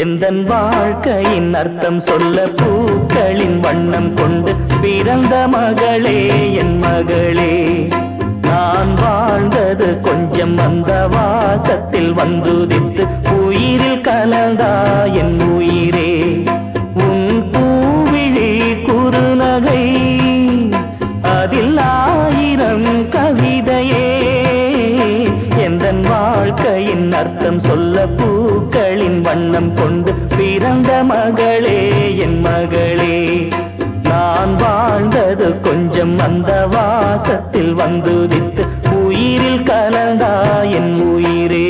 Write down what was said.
எந்தன் வாழ்க்கையின் அர்த்தம் சொல்ல பூக்களின் வண்ணம் கொண்டு பிறந்த மகளே என் மகளே. நான் வாழ்ந்தது கொஞ்சம் அந்த வாசத்தில் வந்துதித்து உயிரில் கலந்தா என் உயிரே. உன் பூவிழி குறுநகை அதில் ஆயிரம் கவிதையே. எந்தன் வாழ்க்கையின் அர்த்தம் சொல்ல பூக்களின் வண்ணம் கொண்டு பிறந்த மகளே என் மகளே. நான் வாழ்ந்தது கொஞ்சம் அந்த வாசத்தில் வந்துதித்து உயிரில் கலந்தா என் உயிரே.